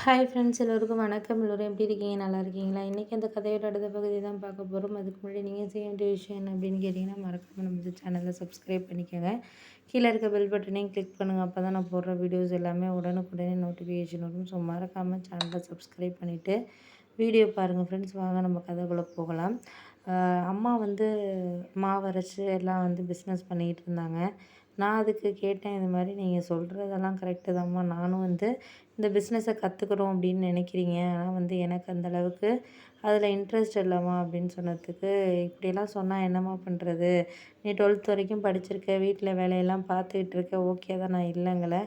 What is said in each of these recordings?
Hi friends, எல்லோருக்கும் வணக்கம். எல்லோரும் எப்படி இருக்கீங்க? நல்லா இருக்கீங்களா? இன்றைக்கி அந்த கதையோட அடுத்த பகுதி தான் பார்க்க போகிறோம். அதுக்கு முன்னாடி நீங்கள் செய்ய வேண்டிய விஷயம் என்ன அப்படின்னு கேட்டிங்கன்னா, மறக்காமல் நம்ம சேனலை சப்ஸ்கிரைப் பண்ணிக்கோங்க. கீழே இருக்க பெல் பட்டனையும் கிளிக் பண்ணுங்கள். அப்போ தான் நான் போடுற வீடியோஸ் எல்லாமே உடனுக்குடனே நோட்டிஃபிகேஷன் வரும். ஸோ மறக்காமல் சேனலை சப்ஸ்கிரைப் பண்ணிவிட்டு வீடியோ பாருங்கள் ஃப்ரெண்ட்ஸ். வாங்க நம்ம கதைக்குள்ளே போகலாம். அம்மா வந்து மாவரைச்சி எல்லாம் வந்து பிஸ்னஸ் பண்ணிக்கிட்டு இருந்தாங்க. நான் அதுக்கு கேட்டேன், இது மாதிரி நீங்கள் சொல்கிறதெல்லாம் கரெக்டு தான்ம்மா, நானும் வந்து இந்த பிஸ்னஸை கற்றுக்குறோம் அப்படின்னு நினைக்கிறீங்க, ஆனால் வந்து எனக்கு அந்தளவுக்கு அதில் இன்ட்ரெஸ்ட் இல்லைம்மா அப்படின்னு சொன்னதுக்கு, இப்படியெல்லாம் சொன்னால் என்னம்மா பண்ணுறது, நீ 12th வரைக்கும் படிச்சிருக்க, வீட்டில் வேலையெல்லாம் பார்த்துக்கிட்டு இருக்க, ஓகே தான், நான் இல்லைங்கள,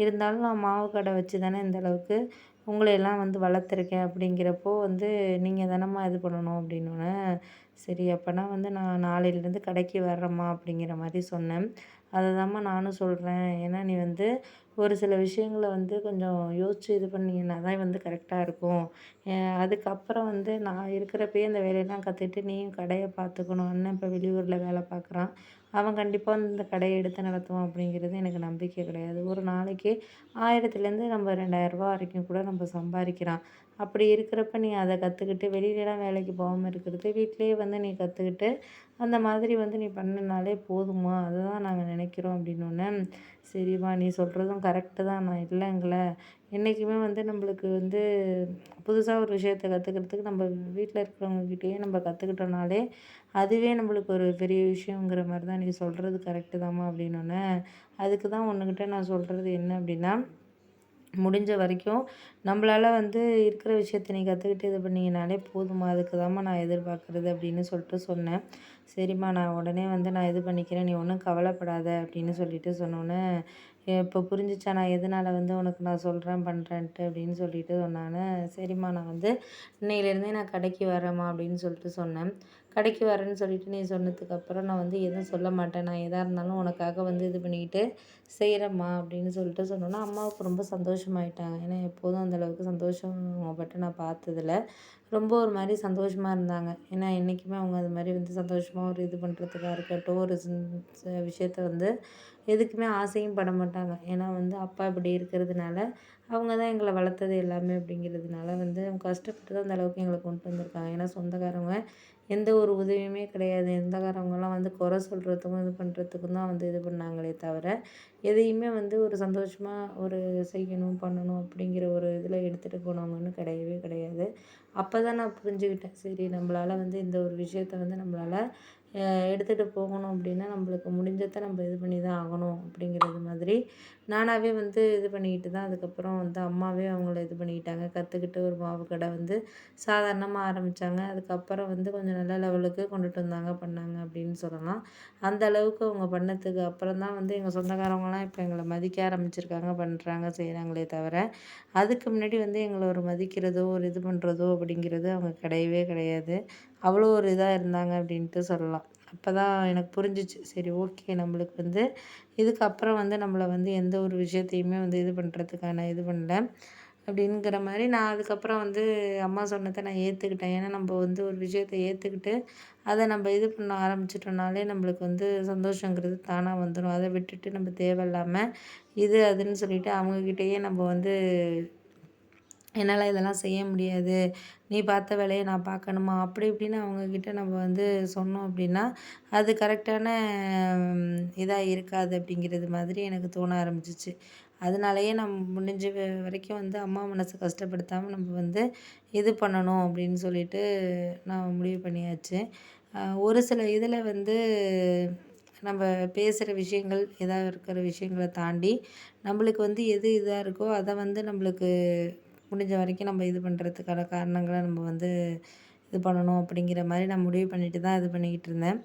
இருந்தாலும் நான் மாவு கடை வச்சு தானே இந்தளவுக்கு உங்களையெல்லாம் வந்து வளர்த்துருக்கேன், அப்படிங்கிறப்போ வந்து நீங்கள் தானம்மா இது பண்ணணும் அப்படின்னோடனே, சரி அப்போனா வந்து நான் நாளையிலேருந்து கடைக்கு வர்றேம்மா அப்படிங்கிற மாதிரி சொன்னேன். அதை தாம்மா நானும் சொல்கிறேன். ஏன்னா நீ வந்து ஒரு சில விஷயங்கள வந்து கொஞ்சம் யோசித்து இது பண்ணிங்கன்னா தான் வந்து கரெக்டாக இருக்கும். அதுக்கப்புறம் வந்து நான் இருக்கிறப்பயே இந்த வேலையெல்லாம் கற்றுக்கிட்டு நீயும் கடையை பார்த்துக்கணும். அண்ணன் இப்போ வெளியூரில் வேலை பார்க்குறான். அவன் கண்டிப்பாக இந்த கடையை எடுத்து நடத்துவான் அப்படிங்கிறது எனக்கு நம்பிக்கை கிடையாது. ஒரு நாளைக்கு 1000லேருந்து நம்ம 2000 வரைக்கும் கூட நம்ம சம்பாதிக்கிறான். அப்படி இருக்கிறப்ப நீ அதை கற்றுக்கிட்டு வெளியிலலாம் வேலைக்கு போகாமல் இருக்கிறது, வீட்டிலேயே வந்து நீ கற்றுக்கிட்டு அந்த மாதிரி வந்து நீ பண்ணுனாலே போதுமா, அதுதான் நாங்கள் நினைக்கிறோம் அப்படின்னோடனே, சரிம்மா நீ சொல்கிறதும் கரெக்டு தான், நான் இல்லைங்கள, என்றைக்குமே வந்து நம்மளுக்கு வந்து புதுசாக ஒரு விஷயத்த கற்றுக்கிறதுக்கு நம்ம வீட்டில் இருக்கிறவங்கக்கிட்டேயே நம்ம கற்றுக்கிட்டோம்னாலே அதுவே நம்மளுக்கு ஒரு பெரிய விஷயங்கிற மாதிரி தான், நீ சொல்கிறது கரெக்டு தாம்மா அப்படின்னோடனே, அதுக்கு தான் உன்னுக்கிட்ட நான் சொல்கிறது என்ன அப்படின்னா, முடிஞ்ச வரைக்கும் நம்மளால வந்து இருக்கிற விஷயத்த நீ கற்றுக்கிட்டு இது பண்ணிங்கனாலே போதுமா, அதுக்கு தாம்மா நான் எதிர்பார்க்குறது அப்படின்னு சொல்லிட்டு சொன்னேன். சரிம்மா நான் உடனே வந்து நான் இது பண்ணிக்கிறேன், நீ ஒன்றும் கவலைப்படாத அப்படின்னு சொல்லிட்டு சொன்னோன்னே, இப்போ புரிஞ்சிச்சா நான் எதனால் வந்து உனக்கு நான் சொல்கிறேன் பண்ணுறேன்ட்டு அப்படின்னு சொல்லிட்டு சொன்னாங்க. சரிம்மா நான் வந்து இன்னையிலேருந்தே நான் கடைக்கு வரேம்மா அப்படின்னு சொல்லிட்டு சொன்னேன். கடைக்கு வரேன்னு சொல்லிட்டு நீ சொன்னதுக்கப்புறம் நான் வந்து எதுவும் சொல்ல மாட்டேன், நான் எதாக இருந்தாலும் உனக்காக வந்து இது பண்ணிக்கிட்டு செய்கிறேம்மா அப்படின்னு சொல்லிட்டு சொன்னோன்னா, அம்மாவுக்கு ரொம்ப சந்தோஷமாயிட்டாங்க. ஏன்னா எப்போதும் அந்தளவுக்கு சந்தோஷப்பட்டு நான் பார்த்ததில்ல. ரொம்ப ஒரு மாதிரி சந்தோஷமாக இருந்தாங்க. ஏன்னா என்றைக்குமே அவங்க அது மாதிரி வந்து சந்தோஷமாக ஒரு இது பண்ணுறதுக்கா இருக்கட்டும், ஒரு விஷயத்த வந்து எதுக்குமே ஆசையும் பட மாட்டாங்க. ஏன்னா வந்து அப்பா இப்படி இருக்கிறதுனால, அவங்க தான் எங்கள வளர்த்தது எல்லாமே அப்படிங்கிறதுனால வந்து அவங்க கஷ்டப்பட்டு தான் அந்த அளவுக்கு எங்கள கொண்டு வந்திருக்காங்க. ஏன்னா சொந்தக்காரவங்க எந்த ஒரு உதவியுமே கிடையாது. சொந்தக்காரவங்கலாம் வந்து குறை சொல்கிறதுக்கும், இது பண்ணுறதுக்கும் தான் வந்து இது பண்ணாங்களே தவிர, எதையுமே வந்து ஒரு சந்தோஷமாக ஒரு செய்யணும், பண்ணணும் அப்படிங்கிற ஒரு இதில் எடுத்துகிட்டு போனவங்கன்னு கிடையவே கிடையாது. அப்போ தான் நான் புரிஞ்சுக்கிட்டேன். சரி நம்மளால வந்து இந்த ஒரு விஷயத்த வந்து நம்மளால எடுத்துகிட்டு போகணும் அப்படின்னா, நம்மளுக்கு முடிஞ்சத நம்ம இது பண்ணி தான் ஆகணும் அப்படிங்கிறது மாதிரி, நானாகவே வந்து இது பண்ணிக்கிட்டு தான் அதுக்கப்புறம் வந்து அம்மாவே அவங்கள இது பண்ணிக்கிட்டாங்க. கற்றுக்கிட்டு ஒரு மாவு கடை வந்து சாதாரணமாக ஆரம்பித்தாங்க. அதுக்கப்புறம் வந்து கொஞ்சம் நல்ல லெவலுக்கு கொண்டுட்டு வந்தாங்க, பண்ணாங்க அப்படின்னு சொல்லலாம். அந்த அளவுக்கு அவங்க பண்ணதுக்கு அப்புறம் தான் வந்து எங்கள் சொந்தக்காரவங்கலாம் இப்போ எங்கள மதிக்க ஆரம்பிச்சிருக்காங்க, பண்ணுறாங்க, செய்கிறாங்களே தவிர, அதுக்கு முன்னாடி வந்து எங்கள ஒரு மதிக்கிறதோ, ஒரு இது பண்ணுறதோ அப்படிங்கிறது அவங்க கிடையவே கிடையாது. அவ்வளோ ஒரு இதாக இருந்தாங்க அப்படின்ட்டு சொல்லலாம். அப்போ தான் எனக்கு புரிஞ்சிச்சு. சரி ஓகே, நம்மளுக்கு வந்து இதுக்கப்புறம் வந்து நம்மள வந்து எந்த ஒரு விஷயத்தையுமே வந்து இது பண்ணுறதுக்கான இது பண்ணல. அப்படிங்கிற மாரி நான் அதுக்கப்புறம் வந்து அம்மா சொன்னத நான் ஏற்றுக்கிட்டேன். ஏன்னா நம்ம வந்து ஒரு விஷயத்த ஏற்றுக்கிட்டு, அத நம்ம இது பண்ண ஆரம்பிச்சுட்டோம்னாலே நம்மளுக்கு வந்து சந்தோஷங்கிறது தானா வந்துரும். அத விட்டுட்டு நம்ம தேவையில்லாம இது அதுன்னு சொல்லிட்டு அவங்ககிட்டயே நம்ம வந்து என்னால் இதெல்லாம் செய்ய முடியாது, நீ பார்த்த வேலைய நான் பார்க்கணுமா, அப்படி இப்படின்னு அவங்கக்கிட்ட நம்ம வந்து சொன்னோம் அப்படின்னா, அது கரெக்டான இதா இருக்காது அப்படிங்கிறது மாதிரி எனக்கு தோண ஆரம்பிச்சிச்சு. அதனாலயே நான் முடிஞ்ச வரைக்கும் வந்து அம்மா மனச கஷ்டப்படுத்தாம நம்ம வந்து இது பண்ணணும் அப்படின்னு சொல்லிட்டு நான் முடிவு பண்ணியாச்சு. ஒரு சில இதில வந்து நம்ம பேசுகிற விஷயங்கள், எதா இருக்கிற விஷயங்கள தாண்டி, நம்மளுக்கு வந்து எது இதா இருக்கோ, அத வந்து நம்மளுக்கு முடிஞ்ச வரைக்கும் நம்ம இது பண்ணுறதுக்கான காரணங்கள நம்ம வந்து இது பண்ணணும் அப்படிங்கிற மாரி நான் முடிவு பண்ணிட்டு தான் இது பண்ணிக்கிட்டு இருந்தேன்.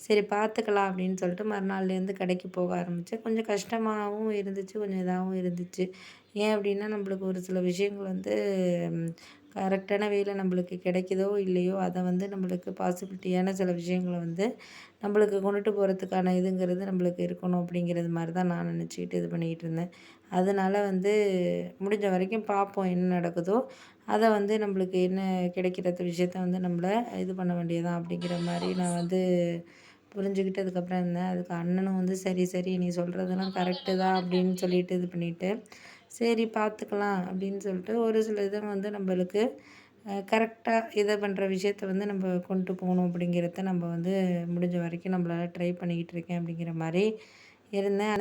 சரி பார்த்துக்கலாம் அப்படின்னு சொல்லிட்டு மறுநாள்லேருந்து கடைக்கு போக ஆரம்பித்தேன். கொஞ்சம் கஷ்டமாவும் இருந்துச்சு, கொஞ்சம் இதாகவும் இருந்துச்சு. ஏன் அப்படின்னா, நம்மளுக்கு ஒரு சில விஷயங்கள் வந்து கரெக்டான வேல நம்மளுக்கு கிடைக்குதோ இல்லையோ, அத வந்து நம்மளுக்கு பாசிபிலிட்டியான சில விஷயங்கள வந்து நம்மளுக்கு கொண்டுட்டு போகிறதுக்கான இதுங்கிறது நம்மளுக்கு இருக்கணும் அப்படிங்கிறது மாரி தான் நான் நினச்சிக்கிட்டு இது பண்ணிக்கிட்டு இருந்தேன். அதனால வந்து முடிஞ்ச வரைக்கும் பார்ப்போம் என்ன நடக்குதோ, அத வந்து நம்மளுக்கு என்ன கிடைக்கிற விஷயத்த வந்து நம்மள இது பண்ண வேண்டியது தான் அப்படிங்கிற மாரி நான் வந்து புரிஞ்சுக்கிட்டு அதுக்கப்புறம் இருந்தேன். அதுக்கு அண்ணனும் வந்து சரி, சரி நீ சொல்கிறதெல்லாம் கரெக்டு தான் அப்படின்னு சொல்லிட்டு இது பண்ணிட்டு, சரி பார்த்துக்கலாம் அப்படின்னு சொல்லிட்டு ஒரு சில இதை வந்து நம்மளுக்கு கரெக்டாக இதை பண்ணுற விஷயத்த வந்து நம்ம கொண்டு போகணும் அப்படிங்கிறத நம்ம வந்து முடிஞ்ச வரைக்கும் நம்மளால் ட்ரை பண்ணிக்கிட்டு இருக்கேன் அப்படிங்கிற மாதிரி இருந்தேன்.